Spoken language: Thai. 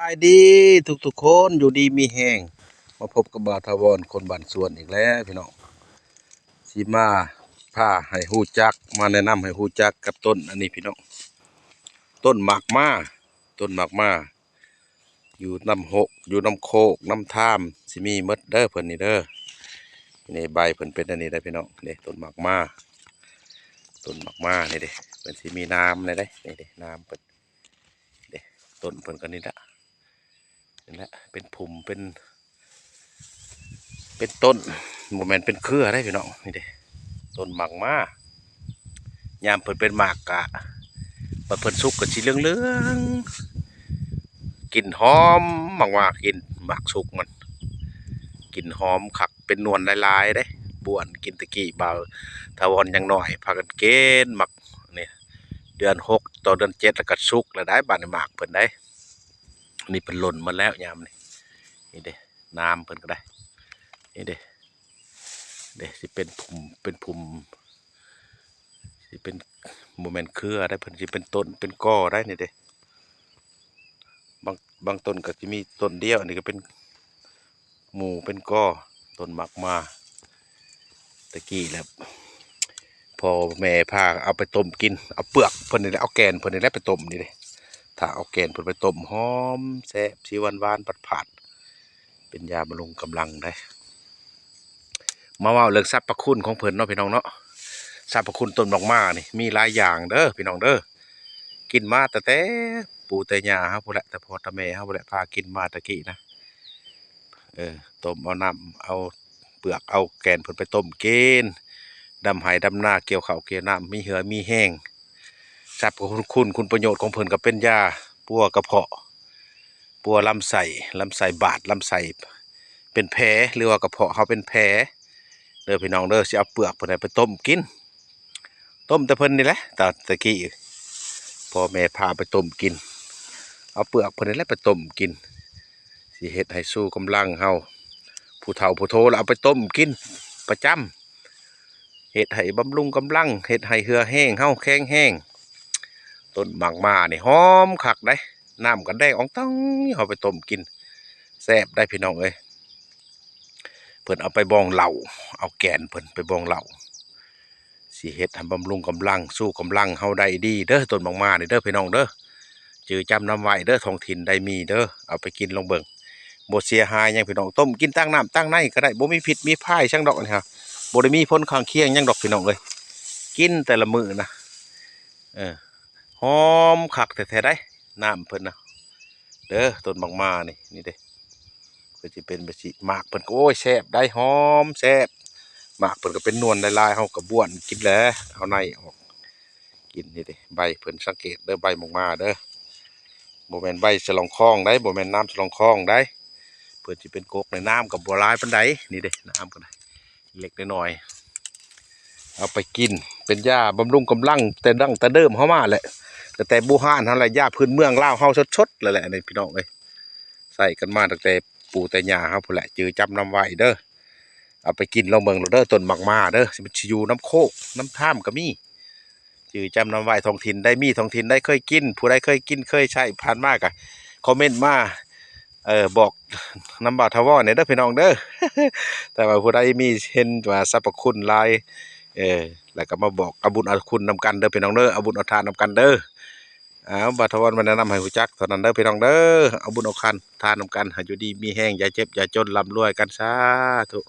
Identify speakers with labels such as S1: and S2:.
S1: สบายดีทุกคนอยู่ดีมีแห้งมาพบกับบ่าวทวรคนบ้านสวนอีกแล้วพี่น้องสิมาพาให้ฮู้จักมาแนะนำให้ฮู้จักกับต้นอันนี้พี่น้องต้นหมากม้าต้นหมากม้าอยู่น้ำหกอยู่น้ำโคกน้ำท่ามสิมีมดเด้อเพิ่นนี่เด้อนี่ใบเพิ่นเป็นอันนี้ได้พี่น้องนี่ต้นหมากม้านี่เด้เพิ่นสิมีน้ำเลยเด้นี่เด้น้ำเพิ่นเด้ต้นเพิ่นก็นี่ละนี่แหละเป็นผุ่มเป็นต้นโมเมนต์เป็นเครือได้พี่น้องนี่เด้ต้นหมากม้ายามเพิ่นเป็นหมากกะบัดเพิ่นสุกก็สิเหลืองๆกลิ่นหอมมากๆกินหมากสุกมันกลิ่นหอมคักเป็นนวลลายๆเด้บ้วนกินตะกี้บ่าวทวรยังน้อยพากันเกณฑ์หมักนี่เดือน6ต่อเดือน7แล้วก็สุกแล้วได้บาดนี้หมากเพิ่นได้นี่เพิ่นหล่นมาแล้วยามนี่เด้น้ำเพิ่นก็ได้นี่เด้สิเป็นผุ่มสิเป็นโมเมนต์เครือได้เพิ่นสิเป็นต้นเป็นก้อได้นี่เด้บางต้นก็จะมีต้นเดียวอันนี้ก็เป็นหมู่เป็นก้อต้นหมากมาตะกี้แล้วพอแม่พาเอาไปต้มกินเอาเปลือกเพิ่นนี่แหละเอาแกนเพิ่นนี่แหละไปต้มนี่เด้ถ้าเอาแกนเพิ่นไปต้มหอมแซ่บสีหวานๆผัดๆเป็นยาบำรุงกำลังได้มาว่าเรื่องสรรพคุณของเพิ่นเนาะพี่น้องเนาะสรรพคุณต้นหมากมานี่มีหลายอย่างเด้อพี่น้องเด้อกินมาแต่ปู่แต่ย่าเฮาพุ่นแหละแต่พ่อแต่แม่เฮาพุ่นแหละพากินมาตะกี้นะต้มเอาน้ำเอาเปลือกเอาแกนเพิ่นไปต้มกินดำไห้ดำนาเกี่ยวข้าวเกี่ยวน้ำมีเหือมีแห้งสรรพคุณประโยชน์ของเพิ่นก็เป็นยาปัวกระเพาะปัวลำไส้บาดลำไส้เป็นแผลหรือว่ากระเพาะเฮาเป็นแผลเด้อพี่น้องเด้อสิเอาเปลือกเพิ่นไปต้มกินต้มแต่เพิ่นนี่แหละตะกี้พ่อแม่พาไปต้มกินเอาเปลือกเพิ่นนี่แหละไปต้มกินสิเฮ็ดให้สู้กำลังเฮาผู้เฒ่าผู้โตแล้วเอาไปต้มกินประจำเฮ็ดให้บำรุงกำลังเฮ็ดให้เหือแห้งเฮาแข็งแห้งต้นหมากมานี่หอมคักได้น้ำกันแดงอ่องต้องเอาไปต้มกินแซ่บได้พี่น้องเอ้ยเพิ่นเอาไปบองเหล่าเอาแกนเพิ่นไปบองเหล่าสิเฮ็ดให้บำรุงกำลังสู้กำลังเฮาได้ดีเด้อต้นหมากมานี่เด้อพี่น้องเด้อจือจำนำไว้เด้อท้องถิ่นได้มีเด้อเอาไปกินลองเบิ่งบ่เสียหายหยังพี่น้องต้มกินตั้งน้ำตั้งในก็ได้บ่มีพิษมีภัยช่างดอกนี่ครับบ่ได้มีผลข้างเคียงหยังดอกพี่น้องเอ้ยกินแต่ละมื้อนะหอมคักแท้ๆได้น้ำเพิ่นนะเด้อต้นหมากมานี่เด้เพิ่นสิเป็นแบบสิหมากเพิ่นก็โอ้ยแซ่บได้หอมแซ่บหมากเพิ่นก็เป็นนวลลายๆเฮาก็บ้วนกินแหล้วเอาในออกกินนี่เด้ใบเพิ่นสังเกตเด้อใบหมากมาเด้อบ่แม่นใบฉลองคองได้บ่แม่นน้ำฉลองคองได้เพิ่นสิเป็นกกในน้ำกับบัวลายปานใดนี่เด้น้ำก็ได้เล็กน้อยเอาไปกินเป็นยาบำรุงกำลังแต่ดั้งแต่เดิมเฮามาแหละแต่โบราณนั่นแหละยาพื้นเมืองลาวเฮาสดๆเลยแหละนี่พี่น้องเอ้ยใส่กันมาตั้งแต่ปู่แต่ย่าเฮาพุ่นแหละจือจำนำไว้เด้อเอาไปกินลองเบิ่งเด้อต้นหมากมาเด้อสิมันสิอยู่น้ำโคกน้ำท่ามก็มีจือจำนำไว้ท้องถิ่นได้มีท้องถิ่นได้เคยกินผู้ใดเคยกินเคยใช้ผ่านมากะคอมเมนต์มาบอกน้ำบ่าวทวารเนี่ยเด้อพี่น้องเด้อ แต่ว่าผู้ใดมีเห็นว่าสรรพคุณหลายแล้วก็มาบอกเอาบุญเอาคุณนำกันเด้อพี่น้องเด้อเอาบุญเอาทานนำกันเด้อบ่าวทวารมาแนะนำให้รู้จักเท่านั้นเด้อพี่น้องเด้อเอาบุญเอาทานนำกันให้อยู่ดีมีแห้งอย่าเจ็บอย่าจนร่ำรวยกันสาธุ